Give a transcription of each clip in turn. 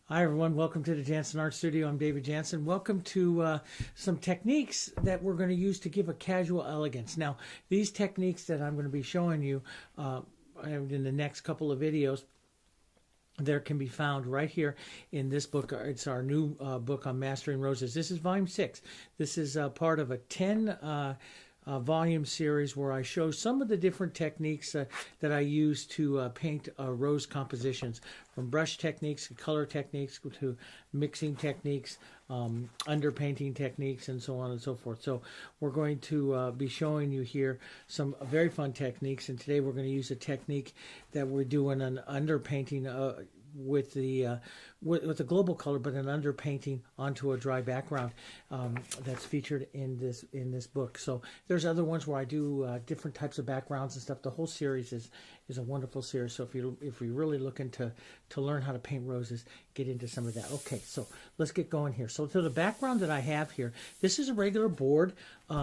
Hi everyone, welcome to the JansenArt Studio. I'm David Jansen. Welcome to some techniques that we're going to use to give a casual elegance. Now, these techniques that I'm going to be showing you in the next couple of videos, there can be found right here in this book. It's our new book on Mastering Roses. This is volume 6. This is part of a 10 volume series where I show some of the different techniques that I use to paint rose compositions, from brush techniques to color techniques to mixing techniques, underpainting techniques, and so on and so forth. So we're going to be showing you here some very fun techniques, and today we're going to use a technique that we're doing an underpainting with the global color, but an underpainting onto a dry background that's featured in this book. So there's other ones where I do different types of backgrounds and stuff. The whole series is a wonderful series. So if you're really looking to learn how to paint roses, get into some of that. Okay, so let's get going here. So to the background that I have here, this is a regular board.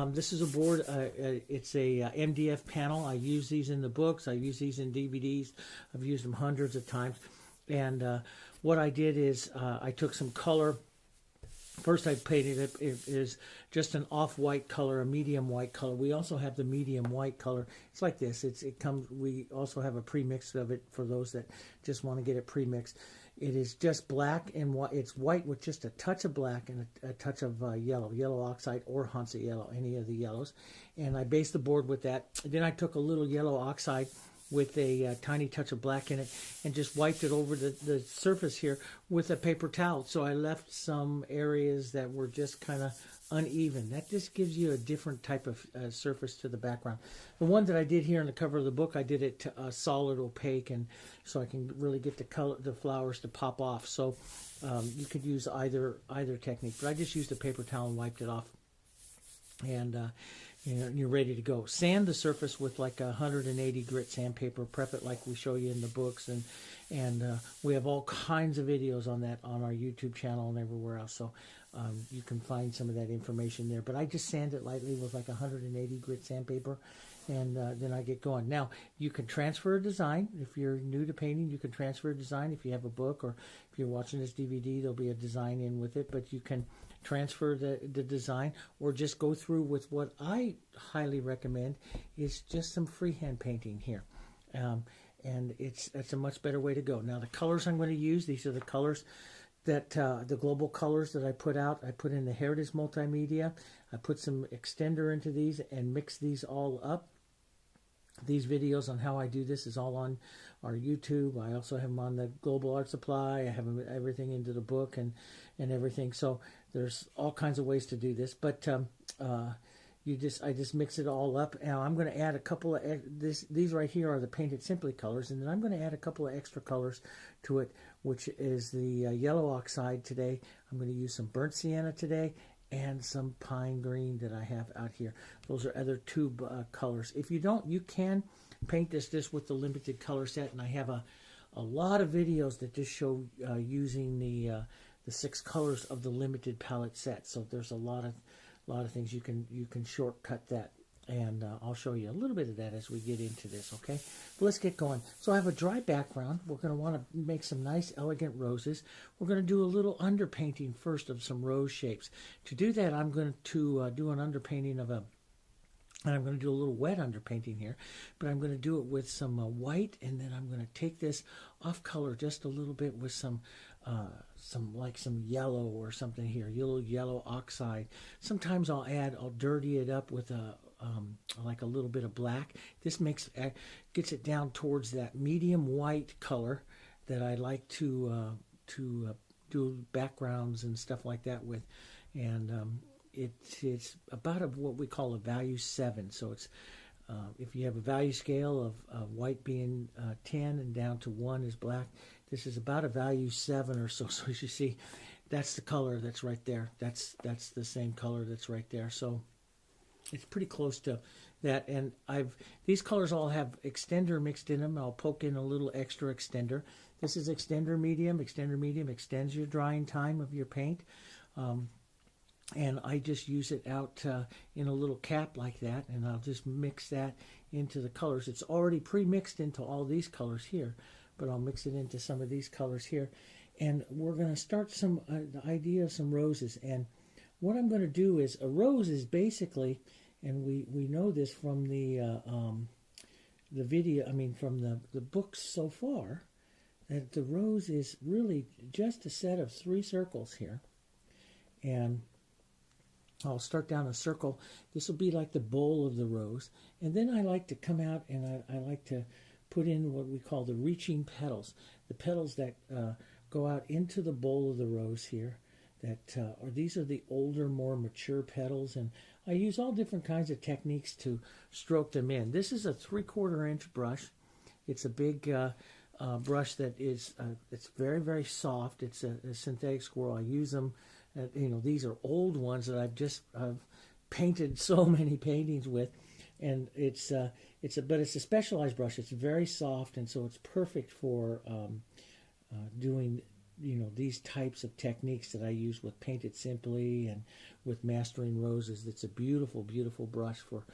This is a board. It's a MDF panel. I use these in the books. I use these in DVDs. I've used them hundreds of times. And what I did is I took some color. First I painted it. It is just an off-white color, a medium white color. We also have the medium white color. It's like this. It comes. We also have a pre-mix of it for those that just want to get it pre-mixed. It is just black and white. It's white with just a touch of black and a touch of yellow Oxide or Hansa Yellow, any of the yellows. And I based the board with that. Then I took a little yellow Oxide with a tiny touch of black in it and just wiped it over the surface here with a paper towel. So I left some areas that were just kind of uneven. That just gives you a different type of surface to the background. The one that I did here on the cover of the book, I did it to solid opaque, and so I can really get the flowers to pop off. So you could use either technique, but I just used a paper towel and wiped it off. And you're ready to go. Sand the surface with like 180 grit sandpaper. Prep it like we show you in the books, and we have all kinds of videos on that on our YouTube channel and everywhere else. So you can find some of that information there. But I just sand it lightly with like 180 grit sandpaper, and then I get going. Now you can transfer a design. If you're new to painting, you can transfer a design. If you have a book, or if you're watching this DVD, there'll be a design in with it. But you can transfer the design, or just go through with what I highly recommend is just some freehand painting here. And it's a much better way to go. Now the colors I'm going to use, these are the colors that the global colors that I put out. I put in the Heritage MultiMedia. I put some extender into these and mix these all up. These videos on how I do this is all on our YouTube. I also have them on the Global Art Supply. I have everything into the book and everything. So there's all kinds of ways to do this. But I just mix it all up. Now I'm going to add a couple of these right here are the Painted Simply colors, and then I'm going to add a couple of extra colors to it, which is the yellow Oxide today. I'm going to use some burnt sienna today, and some pine green that I have out here. Those are other tube colors. If you don't, you can paint this just with the limited color set, and I have a lot of videos that just show using the 6 colors of the limited palette set. So there's a lot of things you can shortcut that, and I'll show you a little bit of that as we get into this. Okay, but let's get going. So I have a dry background. We're going to want to make some nice elegant roses. We're going to do a little underpainting first of some rose shapes. To do that, I'm going to do an underpainting of and I'm going to do a little wet underpainting here, but I'm going to do it with some white, and then I'm going to take this off color just a little bit with some yellow or something here, yellow Oxide. Sometimes I'll dirty it up with like a little bit of black. This gets it down towards that medium white color that I like to do backgrounds and stuff like that with, and it's about what we call a value 7. So it's if you have a value scale of white being 10 and down to 1 is black, this is about a value 7 or so. So as you see, that's the color that's right there. That's the same color that's right there. So it's pretty close to that. And these colors all have extender mixed in them. I'll poke in a little extra extender. This is extender medium. Extender medium extends your drying time of your paint. And I just use it out in a little cap like that, and I'll just mix that into the colors. It's already pre-mixed into all these colors here, but I'll mix it into some of these colors here. and we're going to start the idea of some roses. And what I'm going to do is, a rose is basically, and we know this from the video, I mean from the books so far, that the rose is really just a set of 3 circles here. And I'll start down a circle. This will be like the bowl of the rose. And then I like to come out and I like to put in what we call the reaching petals. The petals that go out into the bowl of the rose here. These are the older, more mature petals. And I use all different kinds of techniques to stroke them in. This is a 3/4 inch brush. It's a big brush that is, it's very, very soft. It's a synthetic squirrel. I use them. These are old ones that I've painted so many paintings with, and it's a specialized brush. It's very soft, and so it's perfect for doing these types of techniques that I use with Paint It Simply and with Mastering Roses. It's a beautiful, beautiful brush for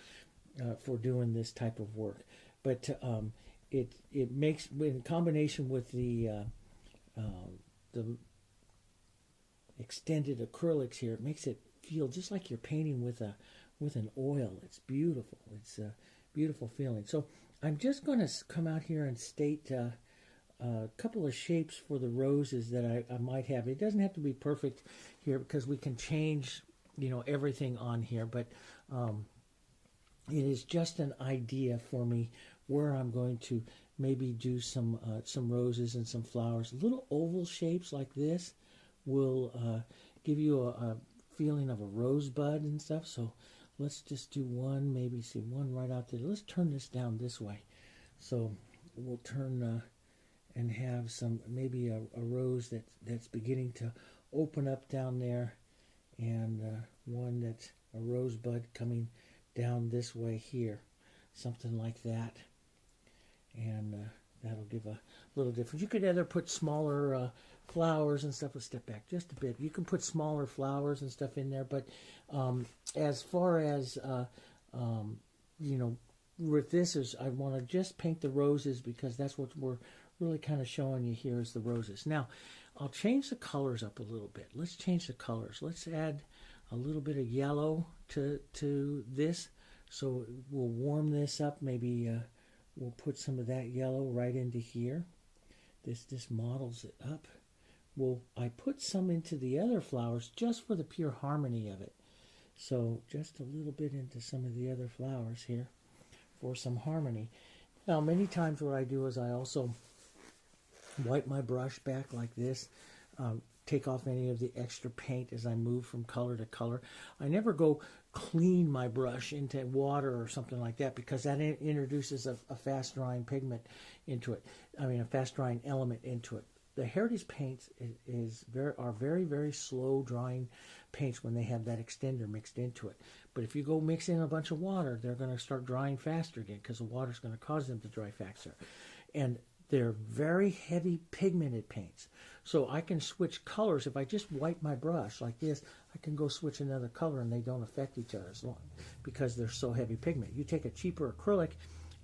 doing this type of work. But it makes, in combination with the extended acrylics here, it makes it feel just like you're painting with an oil. It's beautiful. It's a beautiful feeling. So I'm just going to come out here and state a couple of shapes for the roses that I might have. It doesn't have to be perfect here because we can change everything on here, but it is just an idea for me where I'm going to maybe do some roses and some flowers. Little oval shapes like this will give you a feeling of a rosebud and stuff. So let's just do one, maybe see one right out there. Let's turn this down this way. So we'll turn and have maybe a rose that's beginning to open up down there, and one that's a rosebud coming down this way here, something like that. And that'll give a little difference. You could either put smaller flowers and stuff. Let's step back just a bit. You can put smaller flowers and stuff in there, but as far as with this is, I want to just paint the roses because that's what we're really kind of showing you here is the roses. Now, I'll change the colors up a little bit. Let's change the colors. Let's add a little bit of yellow to this. So we'll warm this up. Maybe we'll put some of that yellow right into here. This models it up. I put some into the other flowers just for the pure harmony of it. So just a little bit into some of the other flowers here for some harmony. Now, many times what I do is I also wipe my brush back like this, take off any of the extra paint as I move from color to color. I never go clean my brush into water or something like that because that introduces a fast-drying pigment into it. A fast-drying element into it. The Heritage paints are very, very slow-drying paints when they have that extender mixed into it. But if you go mix in a bunch of water, they're going to start drying faster again because the water is going to cause them to dry faster. And they're very heavy pigmented paints. So I can switch colors. If I just wipe my brush like this, I can go switch another color and they don't affect each other as long because they're so heavy pigment. You take a cheaper acrylic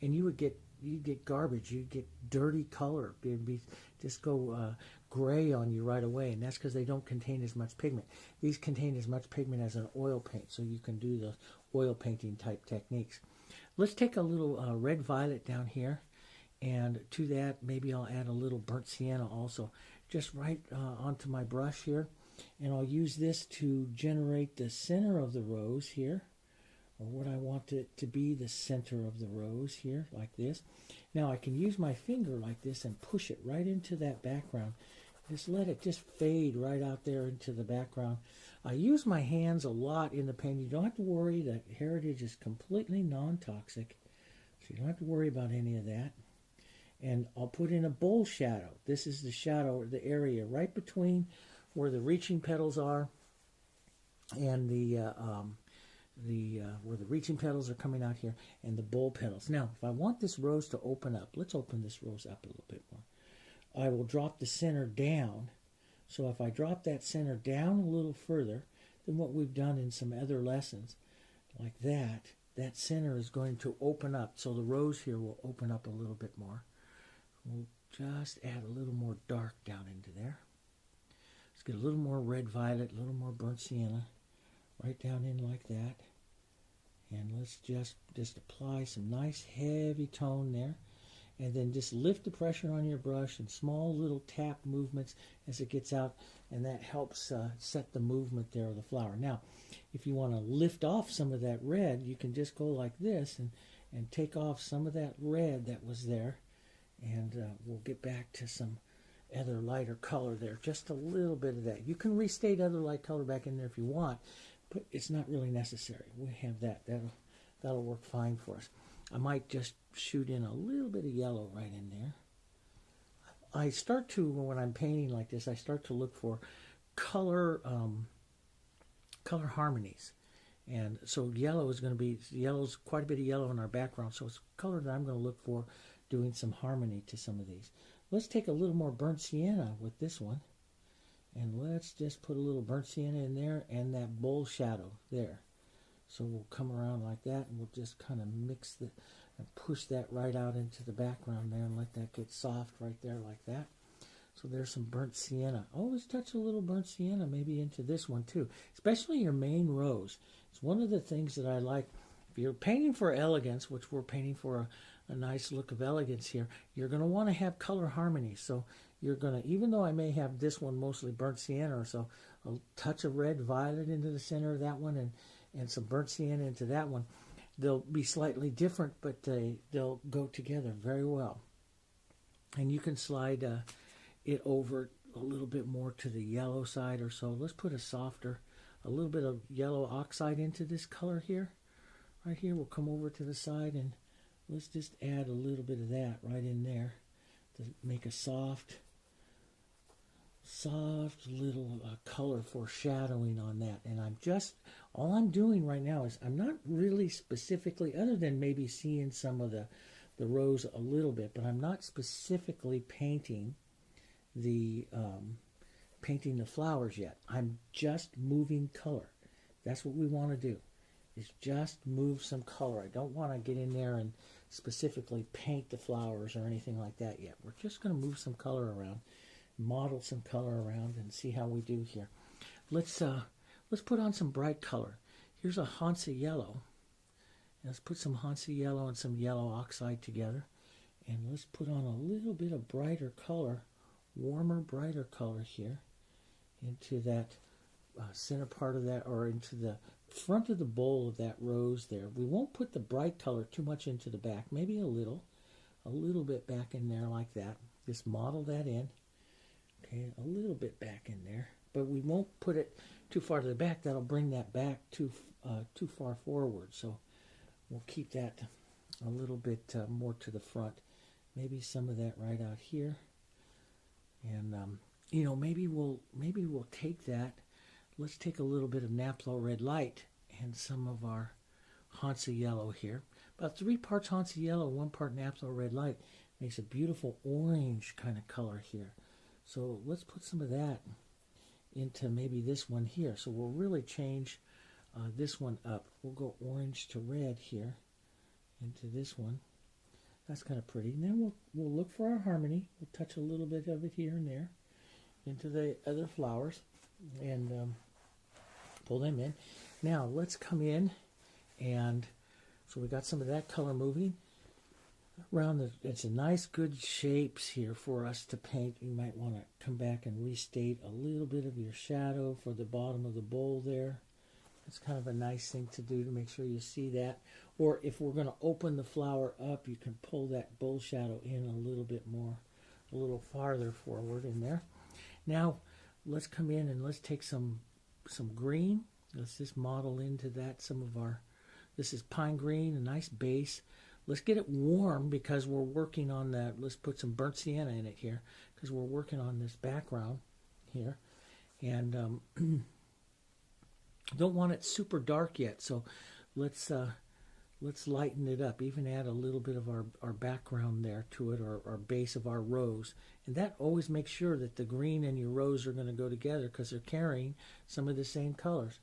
and you'd get garbage. You'd get dirty color. It'd just go gray on you right away, and that's because they don't contain as much pigment. These contain as much pigment as an oil paint, so you can do the oil painting type techniques. Let's take a little red violet down here, and to that maybe I'll add a little burnt sienna also, just right onto my brush here, and I'll use this to generate the center of the rose here, or what I want it to be the center of the rose here, like this. Now I can use my finger like this and push it right into that background. Just let it just fade right out there into the background. I use my hands a lot in the painting. You don't have to worry that Heritage is completely non-toxic, so you don't have to worry about any of that. And I'll put in a bowl shadow. This is the shadow, the area right between where the reaching petals are and where the reaching petals are coming out here, and the bowl petals. Now, if I want this rose to open up, let's open this rose up a little bit more. I will drop the center down. So if I drop that center down a little further than what we've done in some other lessons, like that, that center is going to open up. So the rose here will open up a little bit more. We'll just add a little more dark down into there. get a little more red violet, a little more burnt sienna, right down in like that. And let's just apply some nice heavy tone there. And then just lift the pressure on your brush and small little tap movements as it gets out, and that helps set the movement there of the flower. Now, if you want to lift off some of that red, you can just go like this and take off some of that red that was there, and we'll get back to some other lighter color there, just a little bit of that. You can restate other light color back in there if you want, but it's not really necessary. We have that. That'll work fine for us. I might just shoot in a little bit of yellow right in there. I start to, when I'm painting like this, I start to look for color harmonies. And so yellow's quite a bit of yellow in our background, so it's a color that I'm going to look for doing some harmony to some of these. Let's take a little more burnt sienna with this one, and let's just put a little burnt sienna in there and that bull shadow there. So we'll come around like that, and we'll just kind of mix and push that right out into the background there, and let that get soft right there like that. So there's some burnt sienna. Always touch a little burnt sienna maybe into this one too, especially your main rows. It's one of the things that I like. If you're painting for elegance, which we're painting for a nice look of elegance here, you're going to want to have color harmony. So you're going to, even though I may have this one mostly burnt sienna or so, a touch of red violet into the center of that one, and some burnt sienna into that one. They'll be slightly different, but they'll go together very well. And you can slide it over a little bit more to the yellow side or so. Let's put a little bit of yellow oxide into this color here. Right here, we'll come over to the side, and let's just add a little bit of that right in there to make a soft little color foreshadowing on that. And all I'm doing right now is I'm not really specifically, other than maybe seeing some of the rows a little bit, but I'm not specifically painting the flowers yet. I'm just moving color. That's what we want to do, is just move some color. I don't want to get in there and specifically paint the flowers or anything like that yet. We're just going to move some color around, model some color around, and see how we do here. Let's put on some bright color. Here's a Hansa Yellow. Let's put some Hansa Yellow and some yellow oxide together, and let's put on a little bit of brighter color, warmer, brighter color here into that center part of that, or into the front of the bowl of that rose there. We won't put the bright color too much into the back, maybe a little bit back in there like that. Just model that in. Okay, a little bit back in there, but we won't put it too far to the back. That'll bring that back too far forward. So we'll keep that a little bit more to the front. Maybe some of that right out here, and maybe we'll take that. Let's take a little bit of Naphthol Red Light and some of our Hansa Yellow here. About 3 parts Hansa Yellow, 1 part Naphthol Red Light makes a beautiful orange kind of color here. So let's put some of that into maybe this one here. So we'll really change this one up. We'll go orange to red here into this one. That's kind of pretty. And then we'll look for our harmony. We'll touch a little bit of it here and there into the other flowers, and pull them in. Now let's come in, and so we got some of that color moving around. It's a nice good shapes here for us to paint. You might want to come back and restate a little bit of your shadow for the bottom of the bowl there. It's kind of a nice thing to do to make sure you see that. Or if we're going to open the flower up, you can pull that bowl shadow in a little bit more, a little farther forward in there. Now let's come in and let's take some green. Let's just model into that some of our, this is pine green, a nice base. Let's get it warm because we're working on that. Let's put some burnt sienna in it here because we're working on this background here. And don't want it super dark yet, so let's lighten it up. Even add a little bit of our background there to it, or our base of our rose. And that always makes sure that the green and your rose are going to go together because they're carrying some of the same colors.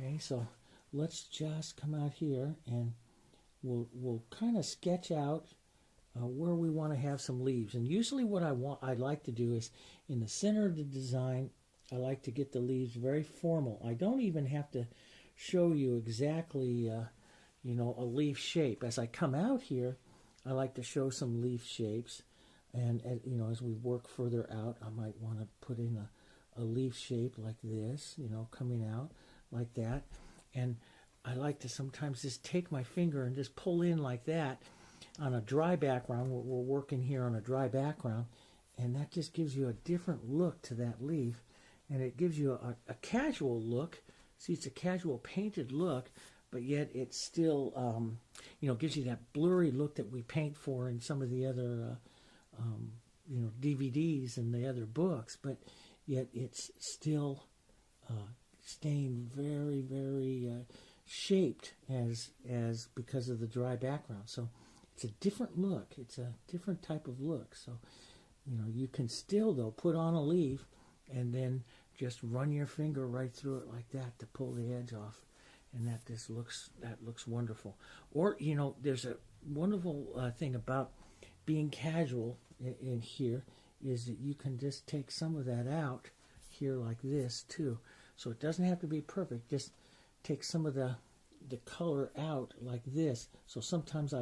Okay, so let's just come out here and we'll kind of sketch out where we want to have some leaves. And usually what I'd like to do is in the center of the design, I like to get the leaves very formal. I don't even have to show you exactly, a leaf shape. As I come out here, I like to show some leaf shapes. And, as we work further out, I might want to put in a leaf shape like this, coming out like that. And I like to sometimes just take my finger and just pull in like that on a dry background. We're working here on a dry background. And that just gives you a different look to that leaf. And it gives you a casual look. See, it's a casual painted look, but yet it still, gives you that blurry look that we paint for in some of the other, DVDs and the other books. But yet it's still staying very, very shaped as because of the dry background. So it's a different look. It's a different type of look. So, you can still, though, put on a leaf and then just run your finger right through it like that to pull the edge off, and that looks wonderful. Or there's a wonderful thing about being casual in here is that you can just take some of that out here like this too. So it doesn't have to be perfect. Just take some of the color out like this. So sometimes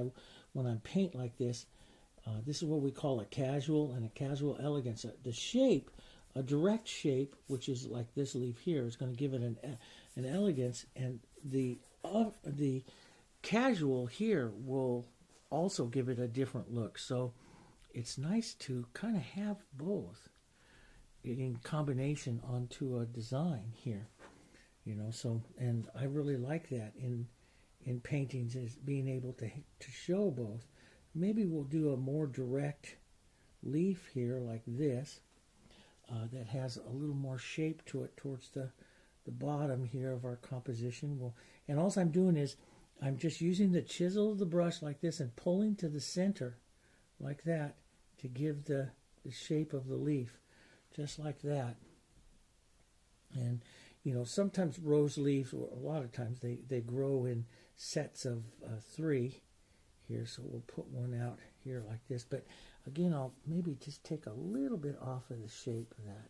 when I paint like this, this is what we call a casual and a casual elegance. The shape, a direct shape, which is like this leaf here, is going to give it an elegance, and the casual here will also give it a different look. So it's nice to kind of have both in combination onto a design here, So, and I really like that in paintings, is being able to show both. Maybe we'll do a more direct leaf here like this. That has a little more shape to it towards the bottom here of our composition. And all I'm doing is I'm just using the chisel of the brush like this and pulling to the center like that to give the shape of the leaf, just like that. And, sometimes rose leaves, or a lot of times, they grow in sets of 3 here. So we'll put one out here like this. But again, I'll maybe just take a little bit off of the shape of that,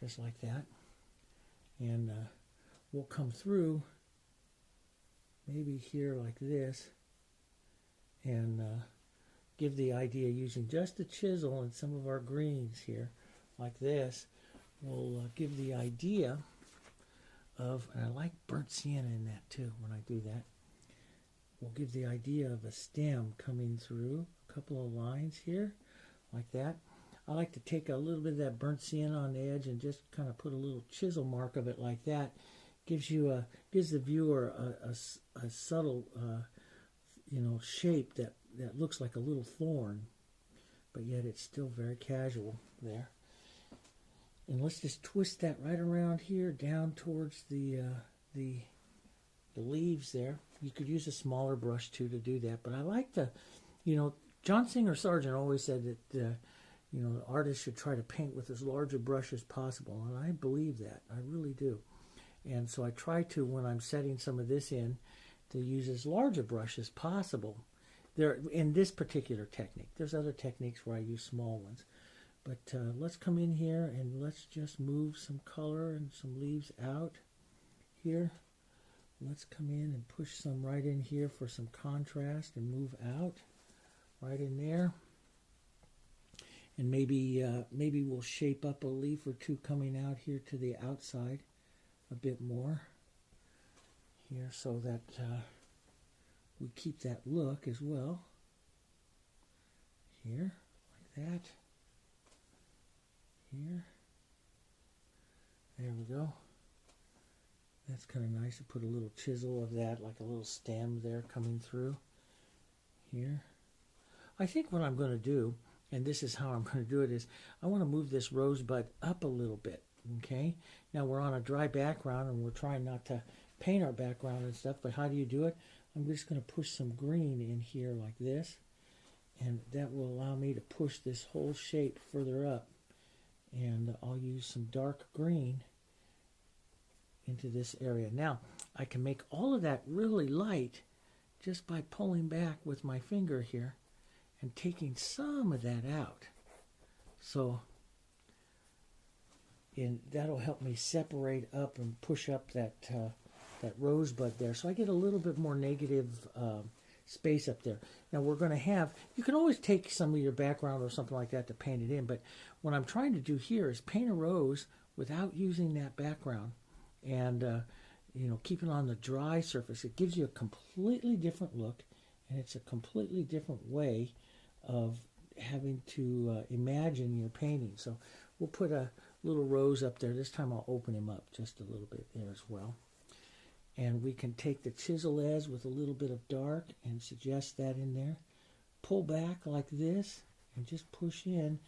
just like that. And we'll come through maybe here like this and give the idea using just a chisel and some of our greens here like this. We'll give the idea of, and I like burnt sienna in that too when I do that. We'll give the idea of a stem coming through, a couple of lines here, like that. I like to take a little bit of that burnt sienna on the edge and just kind of put a little chisel mark of it like that. Gives the viewer a subtle, shape that looks like a little thorn, but yet it's still very casual there. And let's just twist that right around here, down towards the leaves there. You could use a smaller brush too to do that, but I like to, John Singer Sargent always said that, the artist should try to paint with as large a brush as possible, and I believe that. I really do. And so I try to, when I'm setting some of this in, to use as large a brush as possible. There, in this particular technique. There's other techniques where I use small ones. But let's come in here and let's just move some color and some leaves out here. Let's come in and push some right in here for some contrast and move out right in there. And maybe we'll shape up a leaf or two coming out here to the outside a bit more here, so that we keep that look as well. Here, like that. Here. There we go. That's kind of nice to put a little chisel of that, like a little stem there coming through here. I think what I'm going to do, and this is how I'm going to do it, is I want to move this rosebud up a little bit, okay? Now we're on a dry background and we're trying not to paint our background and stuff, but how do you do it? I'm just going to push some green in here like this, and that will allow me to push this whole shape further up. And I'll use some dark green into this area. Now, I can make all of that really light just by pulling back with my finger here and taking some of that out. So, and that'll help me separate up and push up that that rosebud there. So I get a little bit more negative space up there. Now we're going to have, you can always take some of your background or something like that to paint it in, but what I'm trying to do here is paint a rose without using that background, and you know, keep it on the dry surface. It gives you a completely different look, and it's a completely different way of having to imagine your painting. So we'll put a little rose up there. This time I'll open him up just a little bit there as well. And we can take the chisel edge with a little bit of dark and suggest that in there. Pull back like this and just push in,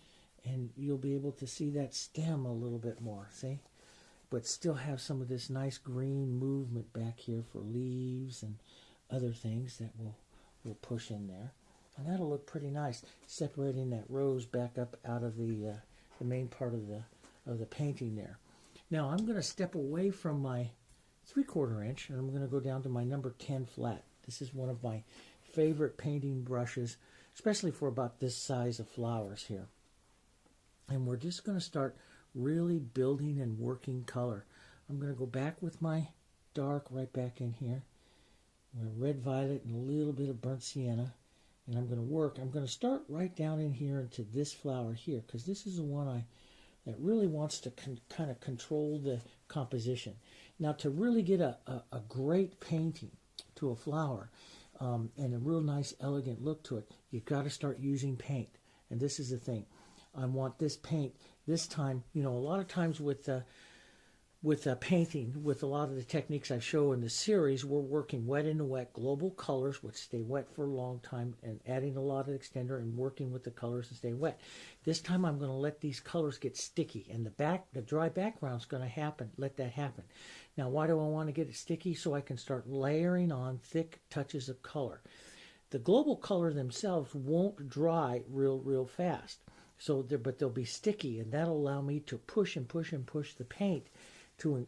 and you'll be able to see that stem a little bit more, see? But still have some of this nice green movement back here for leaves and other things that we'll push in there. And that'll look pretty nice, separating that rose back up out of the main part of the painting there. Now I'm going to step away from my 3/4 inch, and I'm going to go down to my number 10 flat. This is one of my favorite painting brushes, especially for about this size of flowers here. And we're just going to start really building and working color. I'm going to go back with my dark right back in here, red violet and a little bit of burnt sienna, and I'm going to start right down in here into this flower here, because this is the one that really wants to kind of control the composition. Now, to really get a great painting to a flower and a real nice, elegant look to it, you've got to start using paint. And this is the thing. I want this paint this time. You know, a lot of times with painting, with a lot of the techniques I show in the series, we're working wet into wet global colors, which stay wet for a long time, and adding a lot of extender and working with the colors and stay wet. This time I'm going to let these colors get sticky, and the dry background's going to let that happen. Now, why do I want to get it sticky? So I can start layering on thick touches of color. The global color themselves won't dry real fast, but they'll be sticky, and that'll allow me to push and push and push the paint.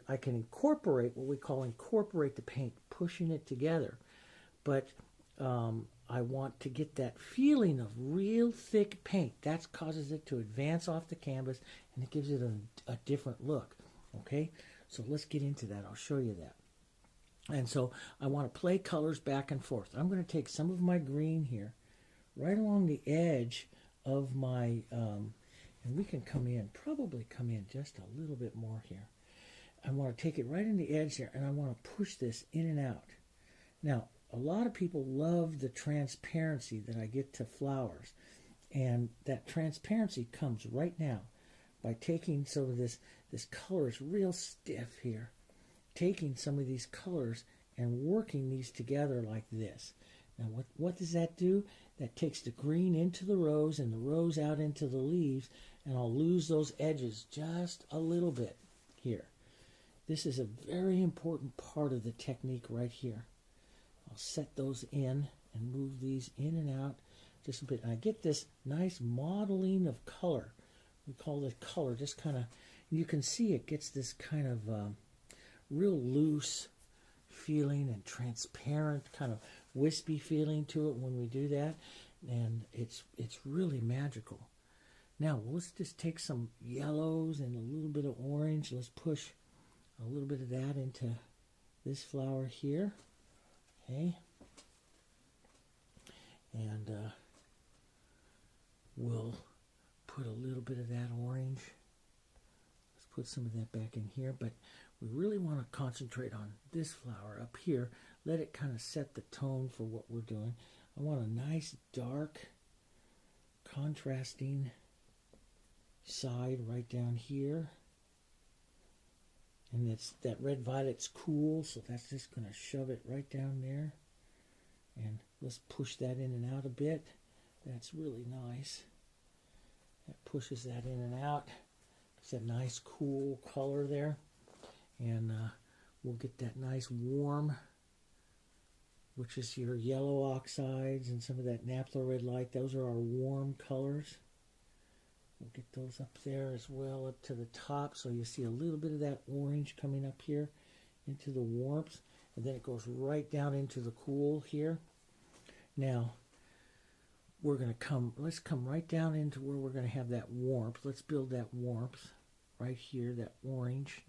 I can incorporate what we call incorporate the paint, pushing it together. But I want to get that feeling of real thick paint. That causes it to advance off the canvas, and it gives it a different look. Okay, so let's get into that. I'll show you that. And so I want to play colors back and forth. I'm going to take some of my green here, right along the edge of my, and we can probably come in just a little bit more here. I want to take it right in the edge there, and I want to push this in and out. Now, a lot of people love the transparency that I get to flowers, and that transparency comes right now by taking some of this color is real stiff here, taking some of these colors and working these together like this. Now, what does that do? That takes the green into the rose and the rose out into the leaves, and I'll lose those edges just a little bit here. This is a very important part of the technique right here. I'll set those in and move these in and out just a bit. And I get this nice modeling of color. We call this color just kind of, you can see it gets this kind of real loose feeling and transparent, kind of wispy feeling to it when we do that. And it's really magical. Now, let's just take some yellows and a little bit of orange. Let's push a little bit of that into this flower here, okay, and we'll put a little bit of that orange. Let's put some of that back in here, but we really want to concentrate on this flower up here. Let it kind of set the tone for what we're doing. I want a nice dark contrasting side right down here. And that red violet's cool, so that's just going to shove it right down there. And let's push that in and out a bit. That's really nice. That pushes that in and out. It's a nice cool color there. And we'll get that nice warm, which is your yellow oxides and some of that Naphthol Red Light. Those are our warm colors. We'll get those up there as well, up to the top, so you see a little bit of that orange coming up here into the warmth, and then it goes right down into the cool here. Now, let's come right down into where we're going to have that warmth. Let's build that warmth. right here, that orange.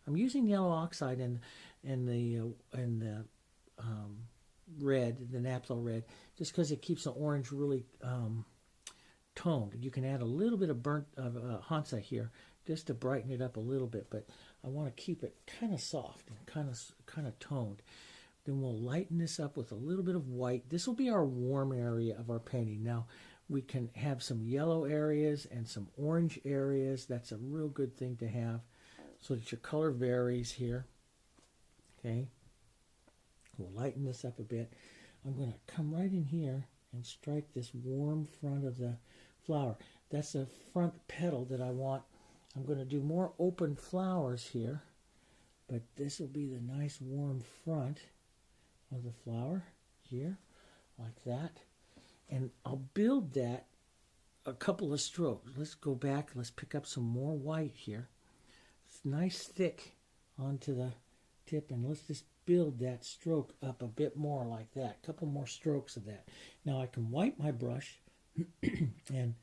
I'm using yellow oxide and the red, the Naphthol red, just because it keeps the orange really toned. You can add a little bit of burnt Hansa here just to brighten it up a little bit, but I want to keep it kind of soft and kind of toned. Then we'll lighten this up with a little bit of white. This will be our warm area of our painting. Now, we can have some yellow areas and some orange areas. That's a real good thing to have so that your color varies here. Okay. We'll lighten this up a bit. I'm going to come right in here and strike this warm front of the flower. That's the front petal that I want. I'm going to do more open flowers here, but this will be the nice warm front of the flower here, like that. And I'll build that a couple of strokes. Let's go back. Let's pick up some more white here. It's nice thick onto the tip, and let's just build that stroke up a bit more like that. A couple more strokes of that. Now I can wipe my brush and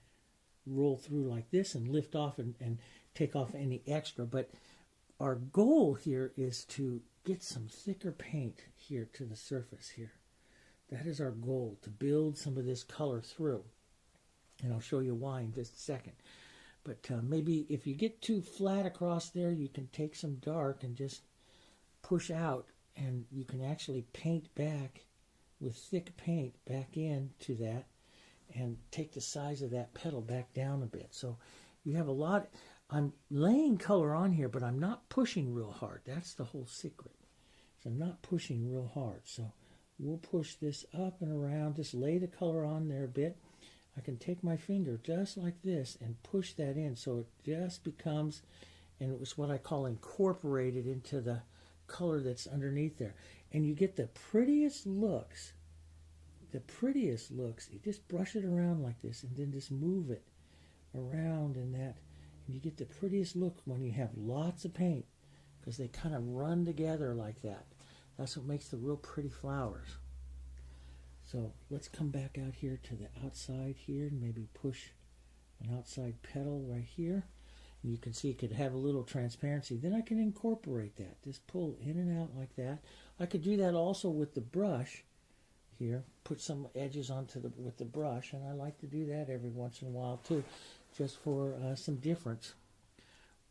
roll through like this and lift off and take off any extra. But our goal here is to get some thicker paint here to the surface here. That is our goal, to build some of this color through. And I'll show you why in just a second. But maybe if you get too flat across there, you can take some dark and just push out, and you can actually paint back with thick paint back into that and take the size of that petal back down a bit. So you have a lot. I'm laying color on here, but I'm not pushing real hard. That's the whole secret. So I'm not pushing real hard. So we'll push this up and around. Just lay the color on there a bit. I can take my finger just like this and push that in so it just becomes, and it was what I call incorporated into the color that's underneath there. And you get the prettiest looks. The prettiest looks. You just brush it around like this and then just move it around in that. And you get the prettiest look when you have lots of paint, because they kind of run together like that. That's what makes the real pretty flowers. So let's come back out here to the outside here and maybe push an outside petal right here. And you can see it could have a little transparency. Then I can incorporate that. Just pull in and out like that. I could do that also with the brush here. Put some edges onto with the brush, and I like to do that every once in a while too, just for some difference.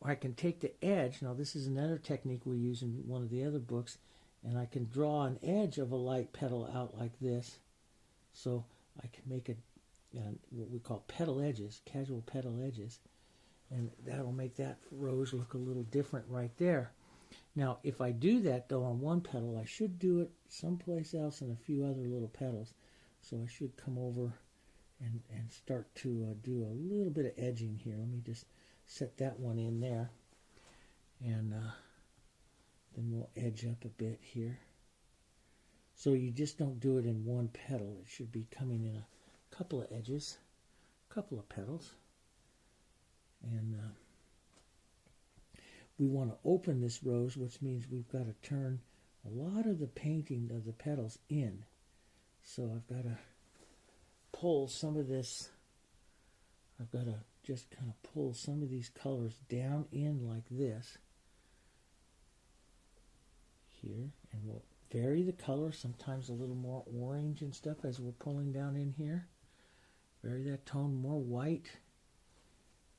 I can take the edge. Now this is another technique we use in one of the other books, and I can draw an edge of a light petal out like this. So I can make what we call petal edges, casual petal edges, and that'll make that rose look a little different right there. Now if I do that though on one petal, I should do it someplace else in a few other little petals. So I should come over and start to do a little bit of edging here. Let me just set that one in there, and then we'll edge up a bit here. So you just don't do it in one petal. It should be coming in a couple of edges, a couple of petals. And we want to open this rose, which means we've got to turn a lot of the painting of the petals in. So I've got to pull some of this, I've got to just kind of pull some of these colors down in like this here, and we'll vary the color, sometimes a little more orange and stuff as we're pulling down in here. Vary that tone, more white.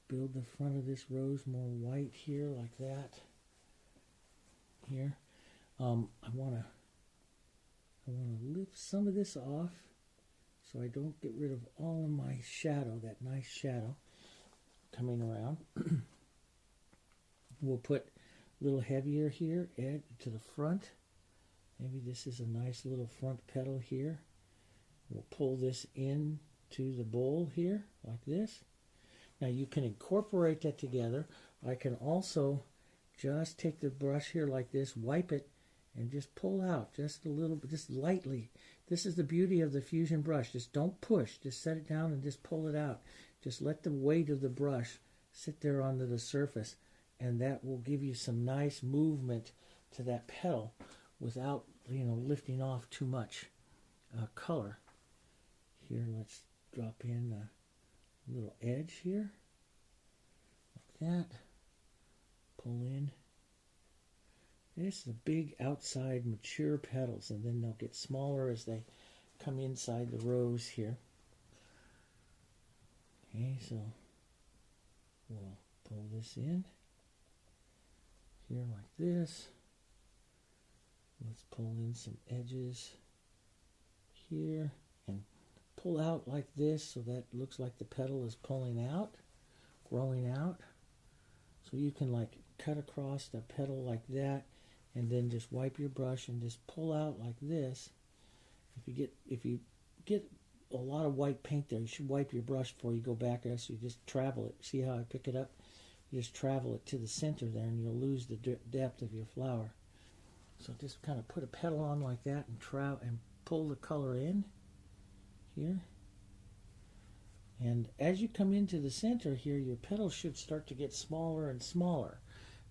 Build the front of this rose more white here, like that. Here, I want to lift some of this off so I don't get rid of all of my shadow, that nice shadow coming around. We'll put a little heavier here, add to the front. Maybe this is a nice little front petal here. We'll pull this in to the bowl here, like this. Now you can incorporate that together. I can also just take the brush here like this, wipe it, and just pull out just a little bit, just lightly. This is the beauty of the fusion brush. Just don't push. Just set it down and just pull it out. Just let the weight of the brush sit there onto the surface, and that will give you some nice movement to that petal without, lifting off too much color. Here, let's drop in a little edge here, like that. pull in. This is the big outside mature petals, and then they'll get smaller as they come inside the rows here. Okay, so we'll pull this in here like this. Let's pull in some edges here and pull out like this so that looks like the petal is pulling out, growing out. So you can like cut across the petal like that and then just wipe your brush and just pull out like this. If you get a lot of white paint there, you should wipe your brush before you go back, or else you just travel it. See how I pick it up? You just travel it to the center there and you'll lose the depth of your flower. So just kind of put a petal on like that and pull the color in here. And as you come into the center here, your petals should start to get smaller and smaller,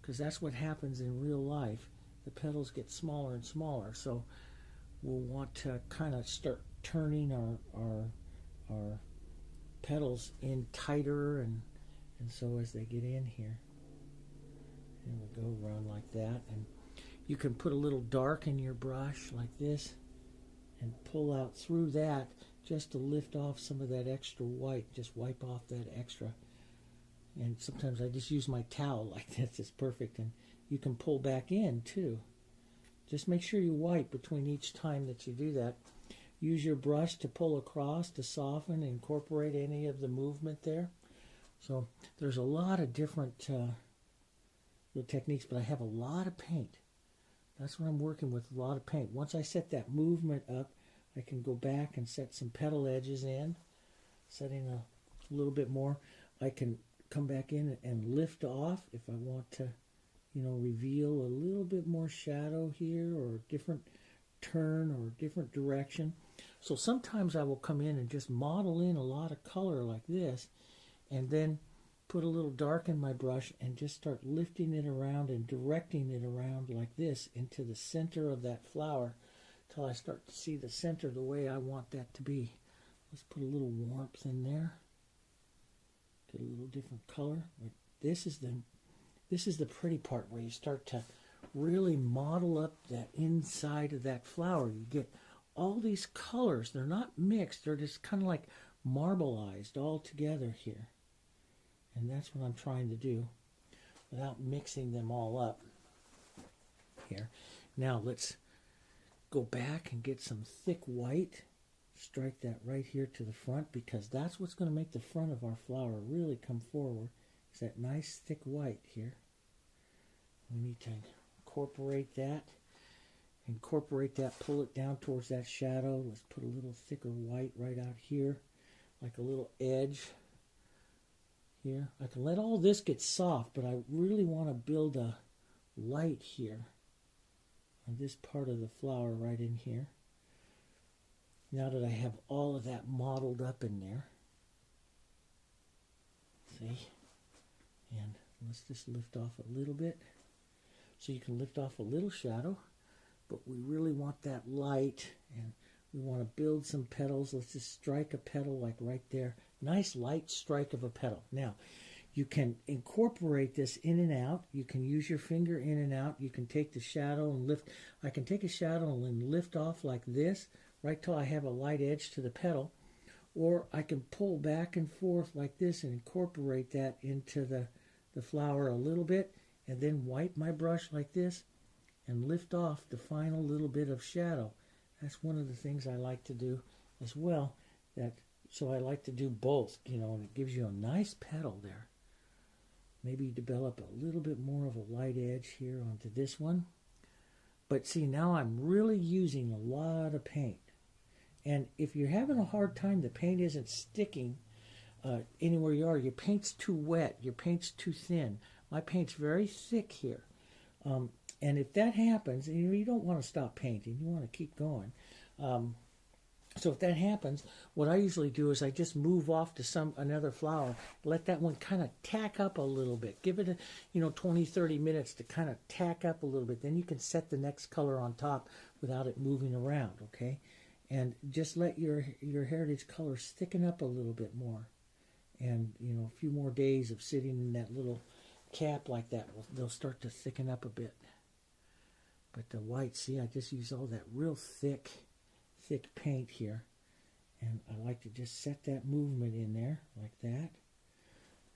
because that's what happens in real life. The petals get smaller and smaller. So we'll want to kind of start turning our petals in tighter, and so as they get in here, and we'll go around like that. And you can put a little dark in your brush like this and pull out through that just to lift off some of that extra white. Just wipe off that extra. And sometimes I just use my towel like this. It's perfect. And you can pull back in too. Just make sure you wipe between each time that you do that. Use your brush to pull across to soften and incorporate any of the movement there. So there's a lot of different little techniques, but I have a lot of paint. That's what I'm working with, a lot of paint. Once I set that movement up, I can go back and set some petal edges in, setting a little bit more. I can come back in and lift off if I want to, reveal a little bit more shadow here, or a different turn or a different direction. So sometimes I will come in and just model in a lot of color like this, and then put a little dark in my brush and just start lifting it around and directing it around like this into the center of that flower till I start to see the center the way I want that to be. Let's put a little warmth in there. Get a little different color. This is the pretty part, where you start to really model up that inside of that flower. You get all these colors. They're not mixed. They're just kind of like marbleized all together here. And that's what I'm trying to do without mixing them all up here. Now let's go back and get some thick white. Strike that right here to the front, because that's what's going to make the front of our flower really come forward. Is that nice thick white here. We need to incorporate that, pull it down towards that shadow. Let's put a little thicker white right out here, like a little edge here. I can let all this get soft, but I really want to build a light here on this part of the flower right in here. Now that I have all of that modeled up in there. See? And let's just lift off a little bit. So you can lift off a little shadow, but we really want that light, and we want to build some petals. Let's just strike a petal like right there. Nice light strike of a petal. Now, you can incorporate this in and out. You can use your finger in and out. You can take the shadow and lift. I can take a shadow and lift off like this, right till I have a light edge to the petal. Or I can pull back and forth like this and incorporate that into the flower a little bit, and then wipe my brush like this and lift off the final little bit of shadow. That's one of the things I like to do as well. So I like to do both, and it gives you a nice petal there. Maybe develop a little bit more of a light edge here onto this one. But see, now I'm really using a lot of paint. And if you're having a hard time, the paint isn't sticking anywhere you are, your paint's too wet, your paint's too thin. My paint's very thick here. And if that happens, you don't want to stop painting, you want to keep going. So if that happens, what I usually do is I just move off to another flower, let that one kind of tack up a little bit. Give it 20, 30 minutes to kind of tack up a little bit. Then you can set the next color on top without it moving around, okay? And just let your heritage colors thicken up a little bit more. And, a few more days of sitting in that little cap like that, they'll start to thicken up a bit. But the white, see, I just use all that real thick paint here. And I like to just set that movement in there like that.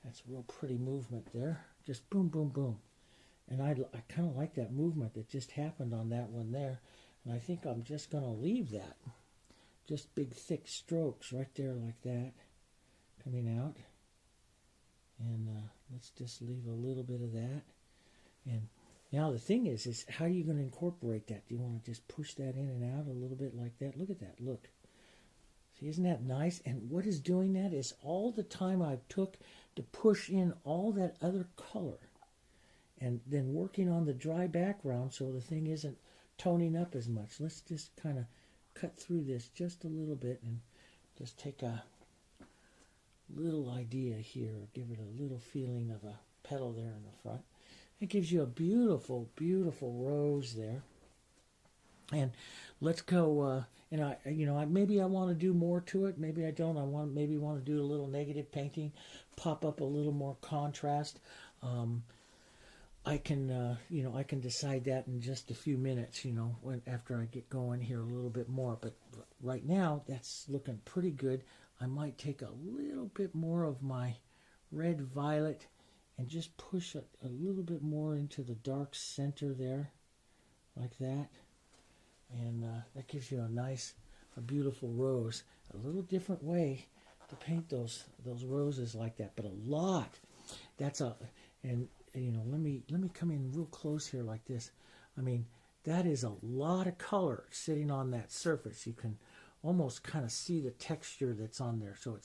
That's a real pretty movement there. Just boom, boom, boom. And I kind of like that movement that just happened on that one there. And I think I'm just going to leave that. Just big, thick strokes right there like that coming out. And let's just leave a little bit of that. And now the thing is how are you going to incorporate that? Do you want to just push that in and out a little bit like that? Look at that. Look. See, isn't that nice? And what is doing that is all the time I took to push in all that other color and then working on the dry background so the thing isn't toning up as much. Let's just kind of cut through this just a little bit and just take a little idea here, give it a little feeling of a petal there in the front. It gives you a beautiful, beautiful rose there. And let's go, maybe I want to do more to it. Maybe I don't. Maybe want to do a little negative painting, pop up a little more contrast. I can decide that in just a few minutes, after I get going here a little bit more. But right now, that's looking pretty good. I might take a little bit more of my red violet and just push it a little bit more into the dark center there, like that. And that gives you a beautiful rose. A little different way to paint those roses like that, but a lot. Let me come in real close here like this. I mean, that is a lot of color sitting on that surface. You can almost kind of see the texture that's on there. So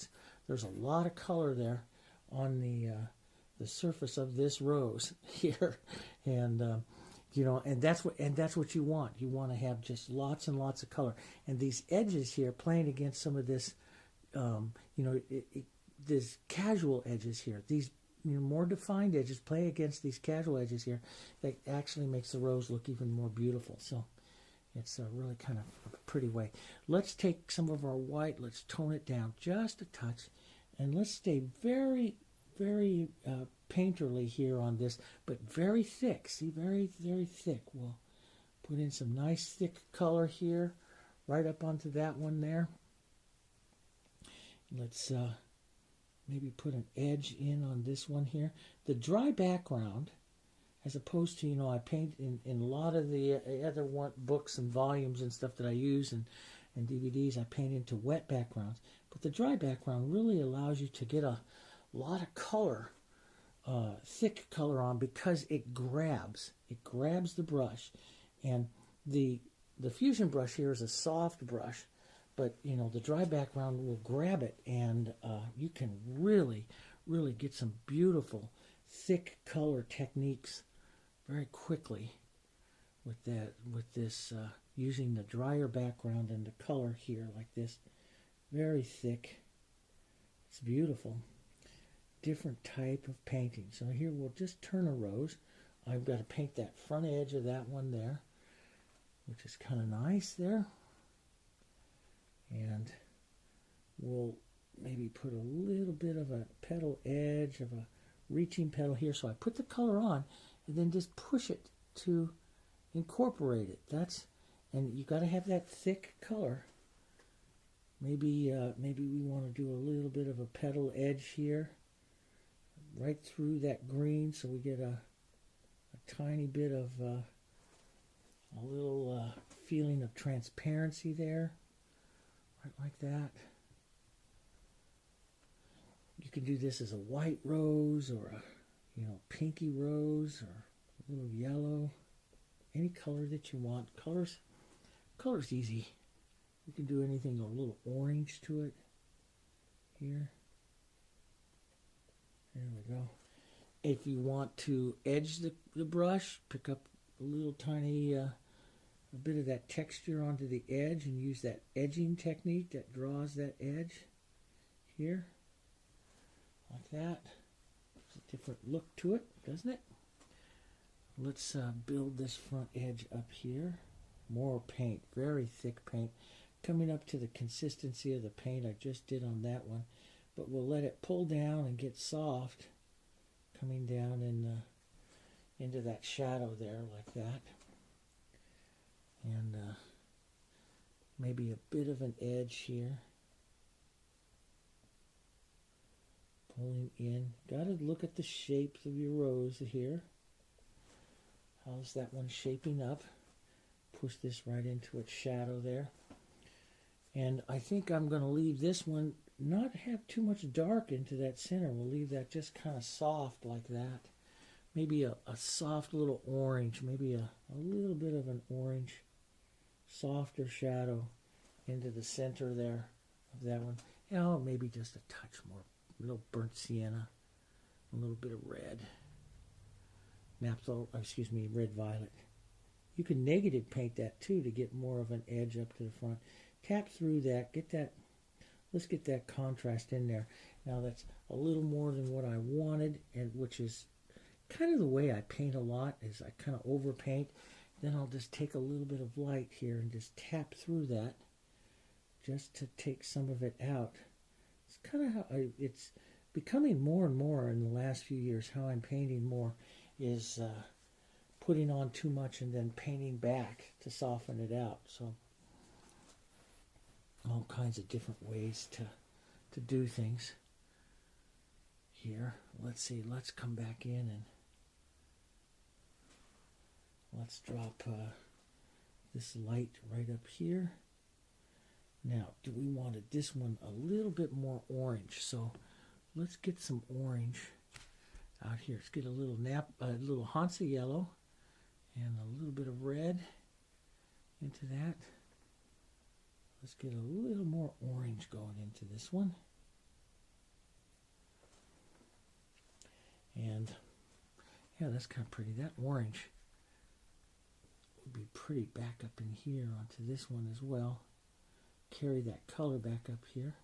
there's a lot of color there on the surface of this rose here, and and that's what you want. You want to have just lots and lots of color. And these edges here, playing against some of this, these casual edges here, these more defined edges, play against these casual edges here, that actually makes the rose look even more beautiful. So it's a really kind of a pretty way. Let's take some of our white, let's tone it down just a touch, and let's stay very, very painterly here on this, but very thick. See, very, very thick. We'll put in some nice thick color here, right up onto that one there. Let's maybe put an edge in on this one here. The dry background, as opposed to, I paint in a lot of the other books and volumes and stuff that I use and DVDs, I paint into wet backgrounds. But the dry background really allows you to get a lot of color, thick color on, because it grabs the brush. And the fusion brush here is a soft brush, but the dry background will grab it, and you can really, really get some beautiful thick color techniques very quickly with this using the drier background and the color here like this, very thick. It's beautiful. Different type of painting. So here we'll just turn a rose. I've got to paint that front edge of that one there, which is kind of nice there. And we'll maybe put a little bit of a petal edge of a reaching petal here. So I put the color on and then just push it to incorporate it. And you got to have that thick color. Maybe we want to do a little bit of a petal edge here, right through that green, so we get a tiny bit of a little feeling of transparency there, right like that. You can do this as a white rose or a pinky rose or a little yellow, any color that you want. Color's easy. You can do anything, a little orange to it here. There we go. If you want to edge the brush, pick up a little tiny a bit of that texture onto the edge and use that edging technique that draws that edge here, like that. There's a different look to it, doesn't it? Let's build this front edge up here. More paint, very thick paint, coming up to the consistency of the paint I just did on that one. But we'll let it pull down and get soft coming down in into that shadow there like that. And maybe a bit of an edge here. Pulling in. Got to look at the shapes of your rose here. How's that one shaping up? Push this right into its shadow there. And I think I'm going to leave this one, not have too much dark into that center. We'll leave that just kind of soft like that. Maybe a soft little orange, maybe a little bit of an orange, softer shadow into the center there of that one. Oh, maybe just a touch more, a little burnt sienna, a little bit of red. Red violet. You can negative paint that too to get more of an edge up to the front. Tap through that, get that, let's get that contrast in there. Now that's a little more than what I wanted, and which is kind of the way I paint a lot, is I kind of overpaint. Then I'll just take a little bit of light here and just tap through that just to take some of it out. It's kind of how it's becoming more and more in the last few years, how I'm painting more is putting on too much and then painting back to soften it out. So all kinds of different ways to do things here. Let's see, let's come back in and let's drop this light right up here. Now, do we wanted this one a little bit more orange? So let's get some orange out here. Let's get a little Hansa Yellow and a little bit of red into that. Let's get a little more orange going into this one. And yeah, that's kind of pretty. That orange would be pretty back up in here onto this one as well. Carry that color back up here.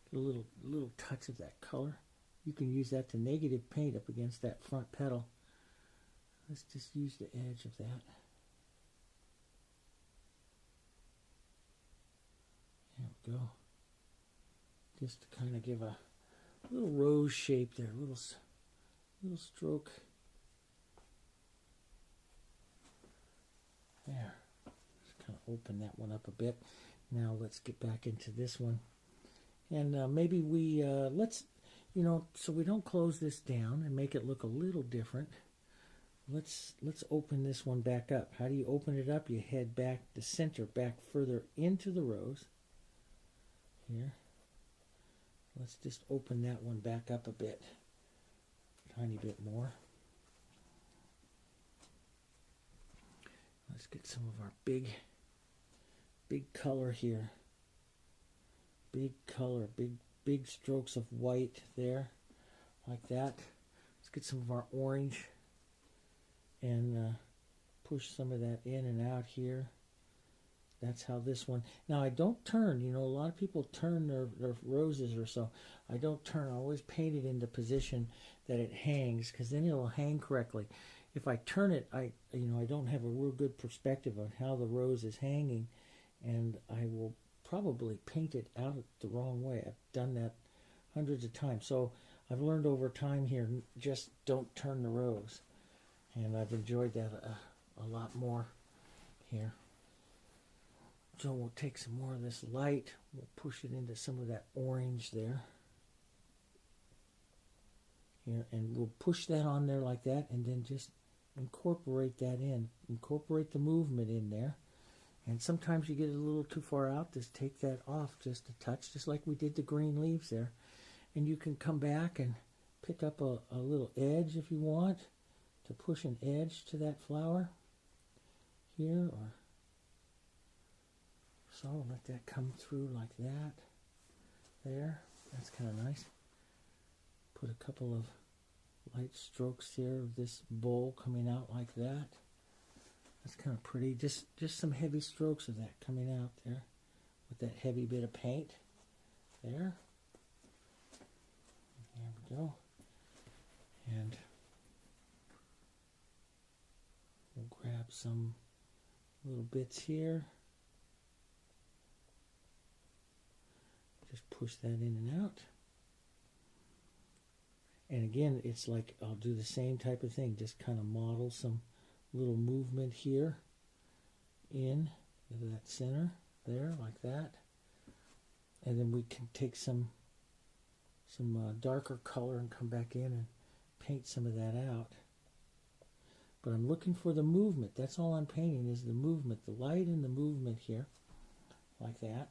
Get a little touch of that color. You can use that to negative paint up against that front petal. Let's just use the edge of that. There we go. Just to kind of give a little rose shape there, little stroke. There. Just kind of open that one up a bit. Now let's get back into this one. And maybe we, let's, so we don't close this down and make it look a little different. Let's open this one back up. How do you open it up? You head back, the center back further into the rose. Here. Let's just open that one back up a bit. Tiny bit more. Let's get some of our big color here. Big color, big strokes of white there, like that. Let's get some of our orange and push some of that in and out here. That's how this one. Now I don't turn. A lot of people turn their roses or so. I don't turn. I always paint it into position that it hangs, because then it'll hang correctly. If I turn it, I don't have a real good perspective on how the rose is hanging, and I will probably paint it out the wrong way. I've done that hundreds of times. So I've learned over time here, just don't turn the rose. And I've enjoyed that a lot more here. So we'll take some more of this light. We'll push it into some of that orange there. Here, and we'll push that on there like that, and then just incorporate that in. Incorporate the movement in there. And sometimes you get a little too far out, just take that off just a touch, just like we did the green leaves there. And you can come back and pick up a little edge if you want, to push an edge to that flower here, or so. Let that come through like that. There, that's kind of nice. Put a couple of light strokes here of this bowl coming out like that. That's kind of pretty. Just some heavy strokes of that coming out there with that heavy bit of paint. There. There we go. And we'll grab some little bits here. Just push that in and out. And again, it's like I'll do the same type of thing, just kind of model some little movement here in that center there, like that. And then we can take some darker color and come back in and paint some of that out. But I'm looking for the movement. That's all I'm painting, is the movement, the light and the movement here, like that.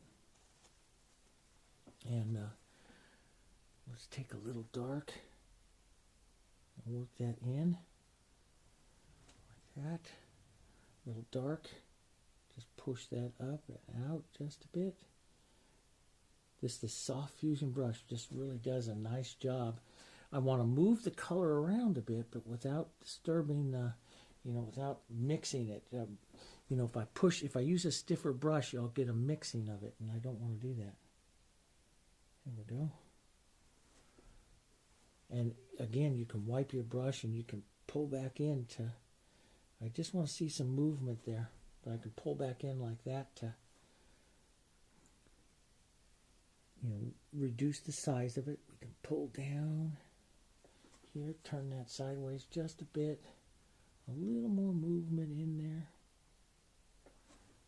And let's take a little dark and work that in, like that. A little dark, just push that up and out just a bit. The soft fusion brush just really does a nice job. I want to move the color around a bit, but without disturbing, without mixing it. If I use a stiffer brush, I'll get a mixing of it, and I don't want to do that. There we go. And again, you can wipe your brush and you can pull back into, I just want to see some movement there, but I can pull back in like that to, reduce the size of it. We can pull down here, turn that sideways just a bit, a little more movement in there,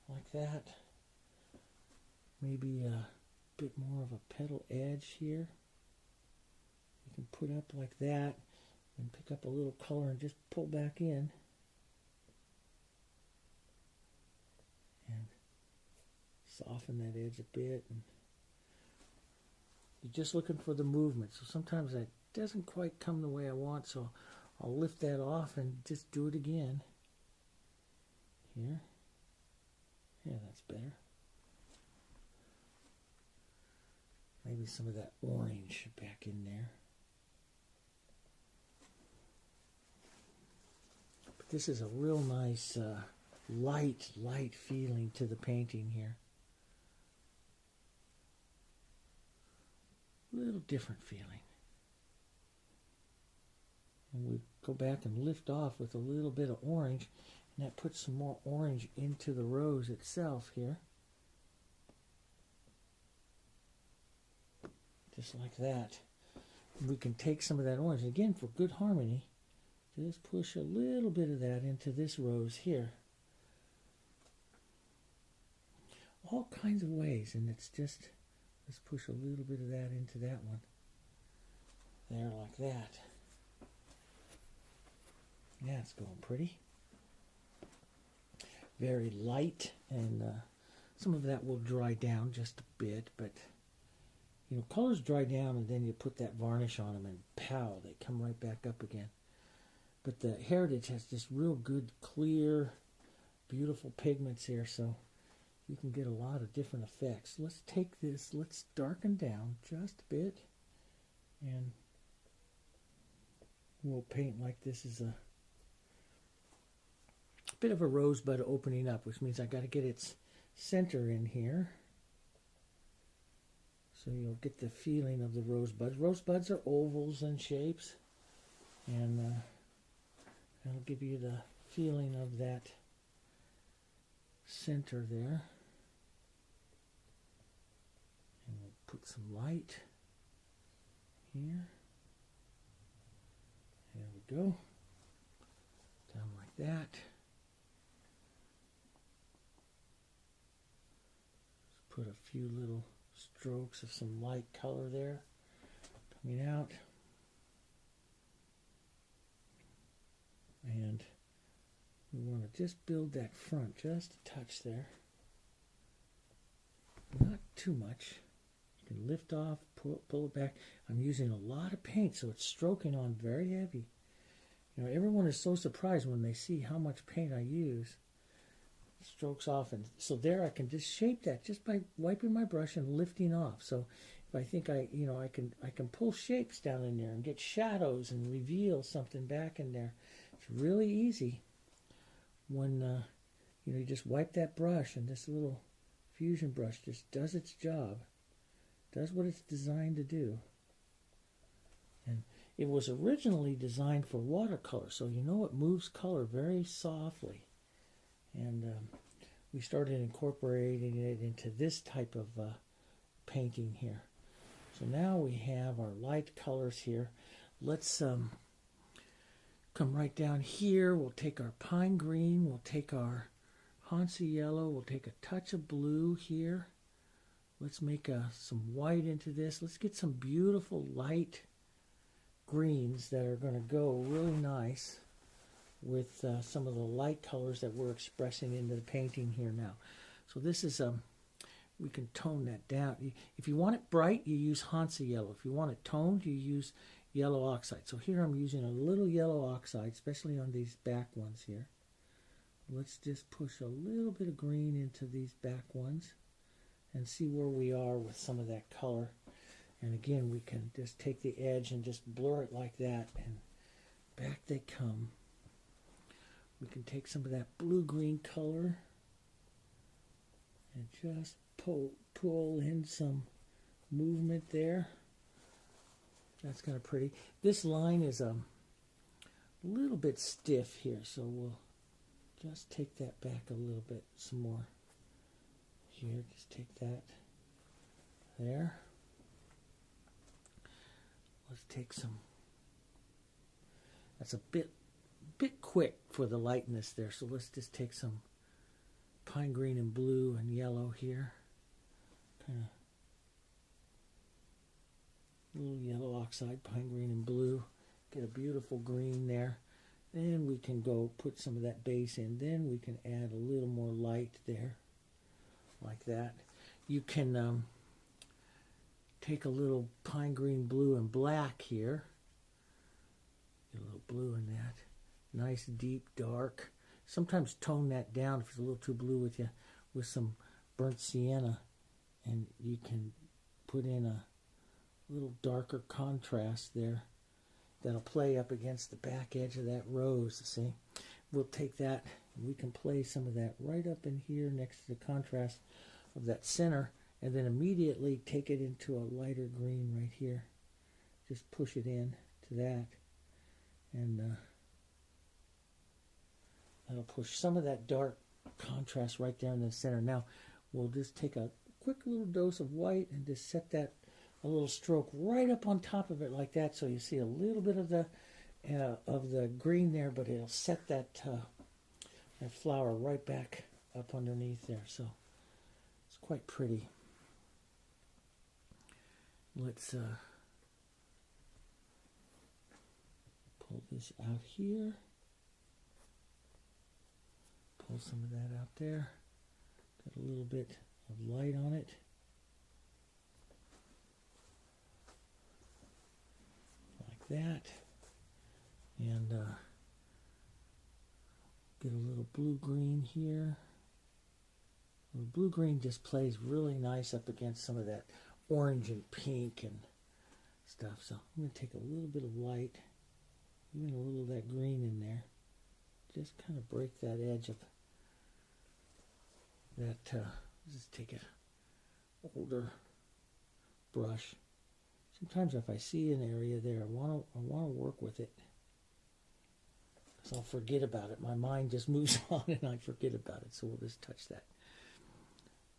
like that. Maybe a bit more of a petal edge here. You can put up like that and pick up a little color and just pull back in. And soften that edge a bit. And you're just looking for the movement. So sometimes that doesn't quite come the way I want, so I'll lift that off and just do it again. Here. Yeah, that's better. Maybe some of that orange back in there. But this is a real nice light feeling to the painting here. A little different feeling. And we go back and lift off with a little bit of orange, and that puts some more orange into the rose itself here. Just like that. We can take some of that orange, again for good harmony, just push a little bit of that into this rose here. All kinds of ways, and it's just, let's push a little bit of that into that one. There, like that. Yeah, it's going pretty. Very light, and some of that will dry down just a bit, but colors dry down and then you put that varnish on them and pow, they come right back up again. But the Heritage has just real good, clear, beautiful pigments here, so you can get a lot of different effects. Let's take this, let's darken down just a bit, and we'll paint like this is a bit of a rosebud opening up, which means I got to get its center in here. So you'll get the feeling of the rosebuds. Rosebuds are ovals and shapes, and that'll give you the feeling of that center there. And we'll put some light here. There we go. Down like that. Just put a few little strokes of some light color there coming out, and we want to just build that front just a touch there, not too much. You can lift off, pull it back. I'm using a lot of paint, so it's stroking on very heavy. Everyone is so surprised when they see how much paint I use. Strokes off, and so there I can just shape that just by wiping my brush and lifting off. So if I think I can pull shapes down in there and get shadows and reveal something back in there. It's really easy when you just wipe that brush, and this little fusion brush just does its job, does what it's designed to do. And it was originally designed for watercolor, so it moves color very softly. And we started incorporating it into this type of painting here. So now we have our light colors here. let's come right down here. We'll take our pine green. We'll take our Hansa Yellow. We'll take a touch of blue here. Let's make some white into this. Let's get some beautiful light greens that are going to go really nice with some of the light colors that we're expressing into the painting here now. So this is, we can tone that down. If you want it bright, you use Hansa Yellow. If you want it toned, you use yellow oxide. So here I'm using a little yellow oxide, especially on these back ones here. Let's just push a little bit of green into these back ones and see where we are with some of that color. And again, we can just take the edge and just blur it like that, and back they come. We can take some of that blue-green color and just pull in some movement there. That's kind of pretty. This line is a little bit stiff here, so we'll just take that back a little bit, some more. Here, just take that there. Let's take some. That's a bit quick for the lightness there, so let's just take some pine green and blue and yellow here. Kind of little yellow oxide, pine green and blue. Get a beautiful green there. Then we can go put some of that base in. Then we can add a little more light there, like that. You can take a little pine green, blue, and black here. Get a little blue in that. Nice, deep, dark. Sometimes tone that down if it's a little too blue with you, with some burnt sienna, and you can put in a little darker contrast there that'll play up against the back edge of that rose. See, we'll take that and we can play some of that right up in here next to the contrast of that center, and then immediately take it into a lighter green right here. Just push it in to that, and that'll push some of that dark contrast right there in the center. Now we'll just take a quick little dose of white and just set that a little stroke right up on top of it like that, so you see a little bit of the green there, but it'll set that that flower right back up underneath there. So it's quite pretty. Let's pull this out here. Pull some of that out there. Got a little bit of light on it. That, and get a little blue-green here. The blue-green just plays really nice up against some of that orange and pink and stuff. So I'm going to take a little bit of light, even a little of that green in there. Just kind of break that edge of that. Just take an older brush. Sometimes if I see an area there, I want to work with it, because I'll forget about it. My mind just moves on and I forget about it. So we'll just touch that.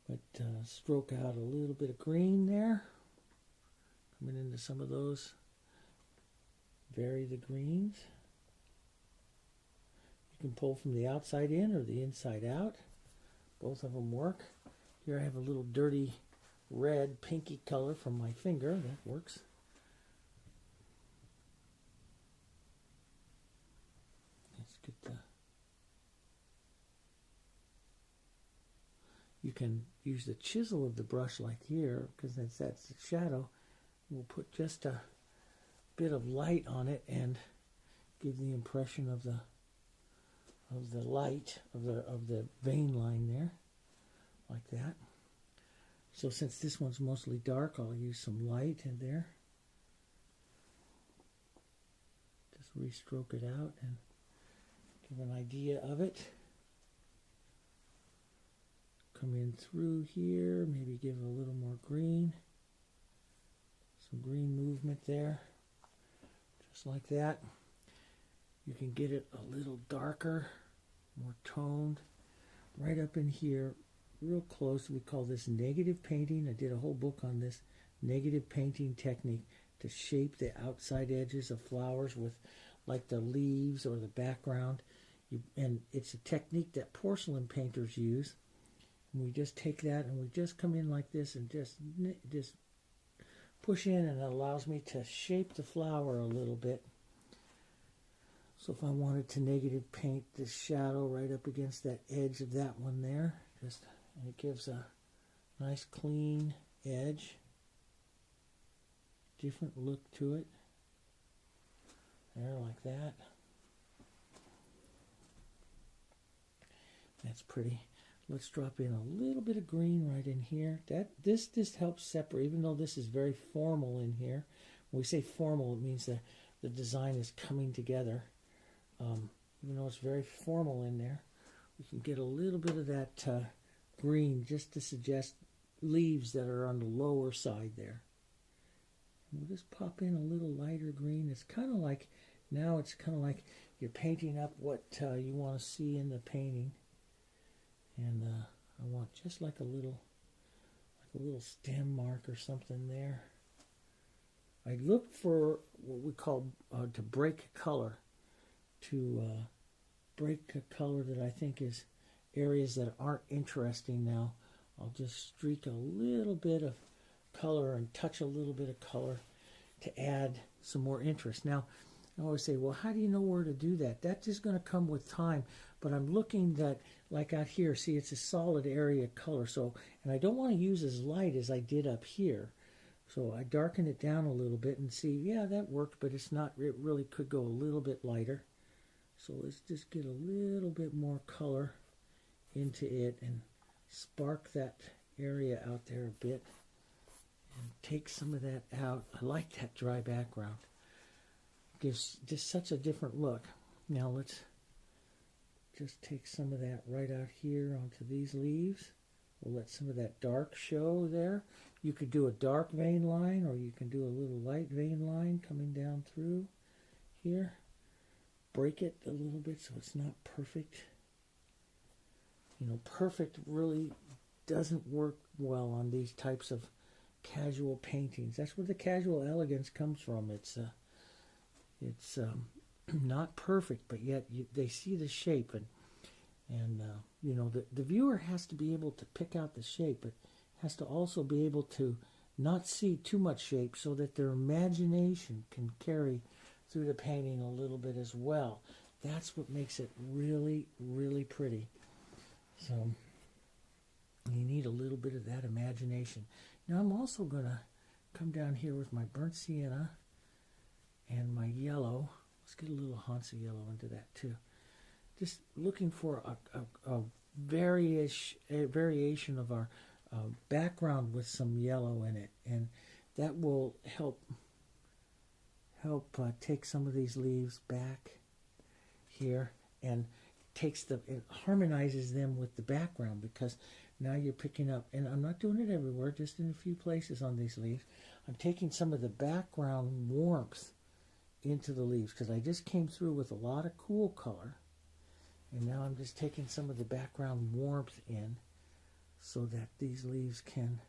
But stroke out a little bit of green there. Coming into some of those. Vary the greens. You can pull from the outside in or the inside out. Both of them work. Here I have a little dirty red, pinky color from my finger. That works. Let's get the... You can use the chisel of the brush like here, because that's the shadow. We'll put just a bit of light on it and give the impression of the light of the vein line there, like that. So since this one's mostly dark, I'll use some light in there. Just re-stroke it out and give an idea of it. Come in through here, maybe give it a little more green. Some green movement there, just like that. You can get it a little darker, more toned, right up in here. Real close. We call this negative painting. I did a whole book on this negative painting technique. to shape the outside edges of flowers with like the leaves or the background. And it's a technique that porcelain painters use. And we just take that and we just come in like this and just push in, and it allows me to shape the flower a little bit. So if I wanted to negative paint the shadow right up against that edge of that one there, and it gives a nice clean edge, different look to it. There, like that. That's pretty. Let's drop in a little bit of green right in here. This helps separate, even though this is very formal in here. When we say formal, it means that the design is coming together. Even though it's very formal in there, we can get a little bit of that green just to suggest leaves that are on the lower side there. And we'll just pop in a little lighter green. It's kind of like, now it's kind of like you're painting up what you want to see in the painting. And I want just like a little stem mark or something there. I look for what we call to break color, to break a color that I think is areas that aren't interesting now. I'll just streak a little bit of color and touch a little bit of color to add some more interest. Now, I always say, well, how do you know where to do that? That's just going to come with time. But I'm looking that, like out here, see, it's a solid area color. So, and I don't want to use as light as I did up here. So I darken it down a little bit and see, yeah, that worked, but it's not, it really could go a little bit lighter. So let's just get a little bit more color into it and spark that area out there a bit and take some of that out. I like that dry background. Gives just such a different look. Now let's just take some of that right out here onto these leaves. We'll let some of that dark show there. You could do a dark vein line, or you can do a little light vein line coming down through here. Break it a little bit so it's not perfect. You know, perfect really doesn't work well on these types of casual paintings. That's where the casual elegance comes from. It's not perfect, but yet they see the shape, and you know, the viewer has to be able to pick out the shape, but has to also be able to not see too much shape so that their imagination can carry through the painting a little bit as well. That's what makes it really, really pretty. So you need a little bit of that imagination. Now I'm also going to come down here with my burnt sienna and my yellow. Let's get a little Hansa Yellow into that too. Just looking for a variation of our background with some yellow in it, and that will help take some of these leaves back here and it harmonizes them with the background, because now you're picking up, and I'm not doing it everywhere, just in a few places on these leaves. I'm taking some of the background warmth into the leaves, because I just came through with a lot of cool color, and now I'm just taking some of the background warmth in so that these leaves can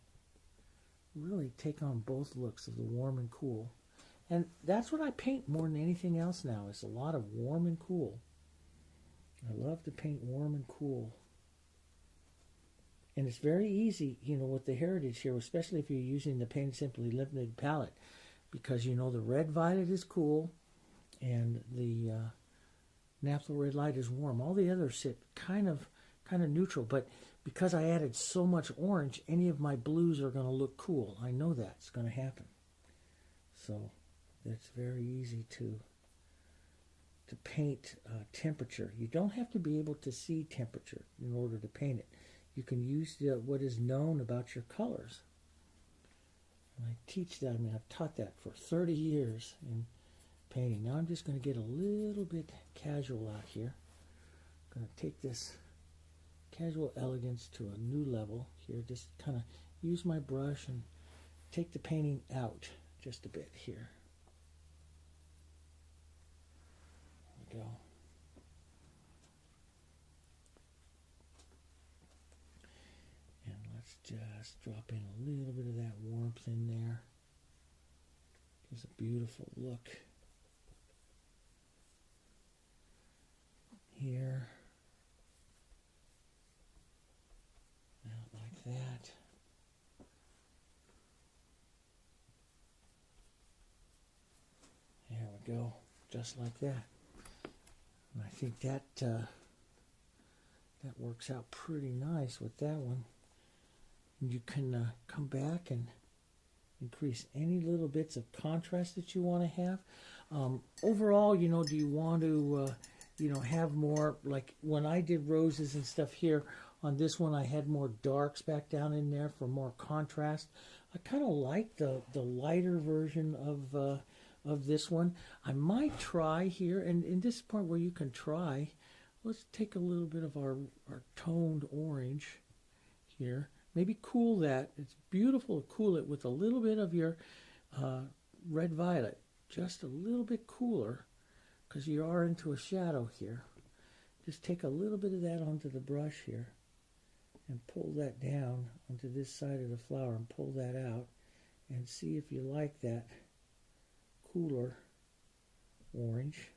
really take on both looks of the warm and cool. And that's what I paint more than anything else now, is a lot of warm and cool. I love to paint warm and cool. And it's very easy, you know, with the heritage here, especially if you're using the Paint Simply Limited palette, because, you know, the red violet is cool and the Naphthol Red Light is warm. All the others sit kind of neutral, but because I added so much orange, any of my blues are going to look cool. I know that's going to happen. So it's very easy to paint temperature. You don't have to be able to see temperature in order to paint it. You can use what is known about your colors. And I teach that. I mean, I've taught that for 30 years in painting. Now I'm just going to get a little bit casual out here. I'm going to take this casual elegance to a new level here. Just kind of use my brush and take the painting out just a bit here. There we go. And let's just drop in a little bit of that warmth in there. Gives a beautiful look here. Out like that. There we go, just like that. And I think that that works out pretty nice with that one. And you can come back and increase any little bits of contrast that you want to have. Overall, you know, do you want to, you know, have more, like when I did roses and stuff here, on this one I had more darks back down in there for more contrast. I kind of like the lighter version of this one. I might try here, and in this part where you can try, let's take a little bit of our toned orange here. Maybe cool that. It's beautiful to cool it with a little bit of your red violet. Just a little bit cooler, because you are into a shadow here. Just take a little bit of that onto the brush here and pull that down onto this side of the flower and pull that out and see if you like that cooler orange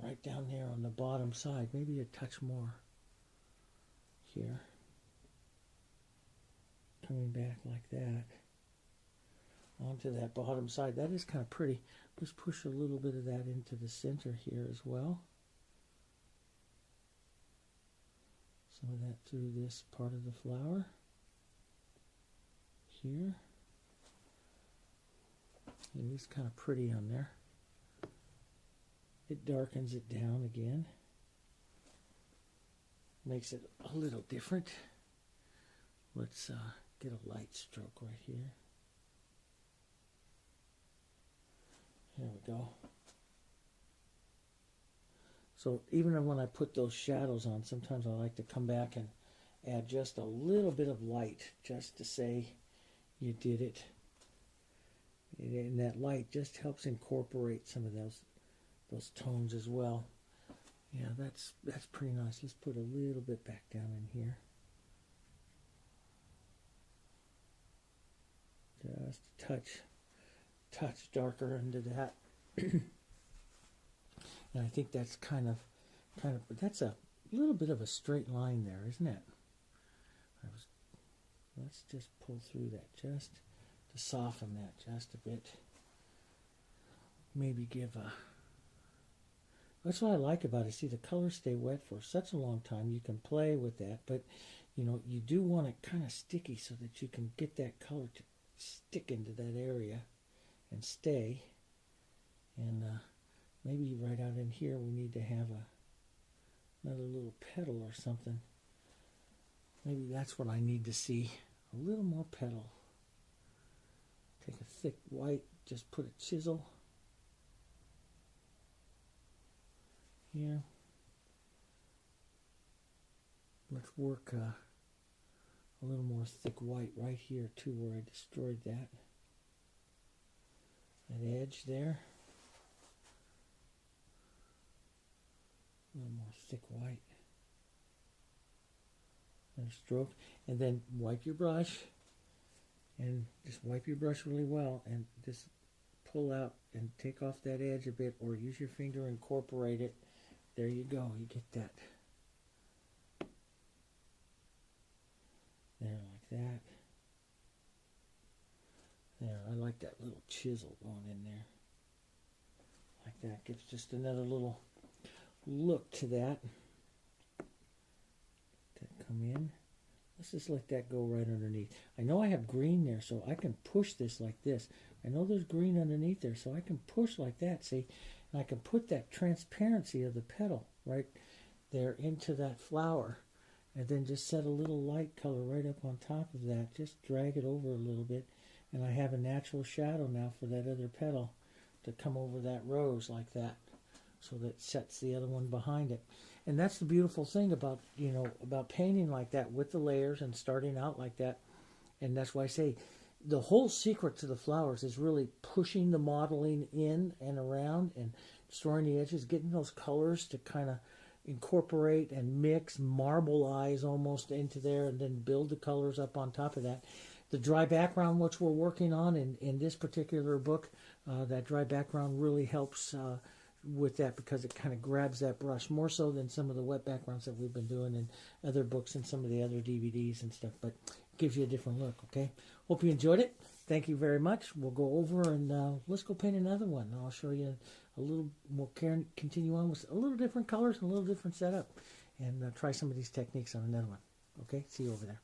right down there on the bottom side. Maybe a touch more here. Coming back like that onto that bottom side. That is kind of pretty. Let's push a little bit of that into the center here as well. Some of that through this part of the flower here. And it's kind of pretty on there. It darkens it down again. Makes it a little different. Let's get a light stroke right here. There we go. So even when I put those shadows on, sometimes I like to come back and add just a little bit of light, just to say you did it. And that light just helps incorporate some of those tones as well. Yeah, that's pretty nice. Let's put a little bit back down in here. Just a touch darker into that. And I think that's kind of, that's a little bit of a straight line there, isn't it? Let's just pull through that just to soften that just a bit. Maybe give a, that's what I like about it. See, the colors stay wet for such a long time. You can play with that, but you know, you do want it kind of sticky so that you can get that color to stick into that area and stay. And maybe right out in here we need to have another little petal or something. Maybe that's what I need to see. A little more petal. Take a thick white, just put a chisel here. Let's work a little more thick white right here too, where I destroyed that edge there. A little more thick white. And a stroke. And then wipe your brush. And just wipe your brush really well. And just pull out and take off that edge a bit. Or use your finger and incorporate it. There you go. You get that. There, like that. There, I like that little chisel going in there. Like that. Gives just another little look to that. That come in. Let's just let that go right underneath. I know I have green there, so I can push this like this. I know there's green underneath there, so I can push like that, see? And I can put that transparency of the petal right there into that flower. And then just set a little light color right up on top of that. Just drag it over a little bit. And I have a natural shadow now for that other petal to come over that rose like that. So that sets the other one behind it. And that's the beautiful thing about, you know, about painting like that with the layers and starting out like that. And that's why I say the whole secret to the flowers is really pushing the modeling in and around and destroying the edges, getting those colors to kind of incorporate and mix marble eyes almost into there, and then build the colors up on top of that. The dry background, which we're working on in this particular book, that dry background really helps with that because it kind of grabs that brush more so than some of the wet backgrounds that we've been doing in other books and some of the other DVDs and stuff, but it gives you a different look, okay? Hope you enjoyed it. Thank you very much. We'll go over and let's go paint another one. I'll show you a little more, continue on with a little different colors and a little different setup, and try some of these techniques on another one. Okay, see you over there.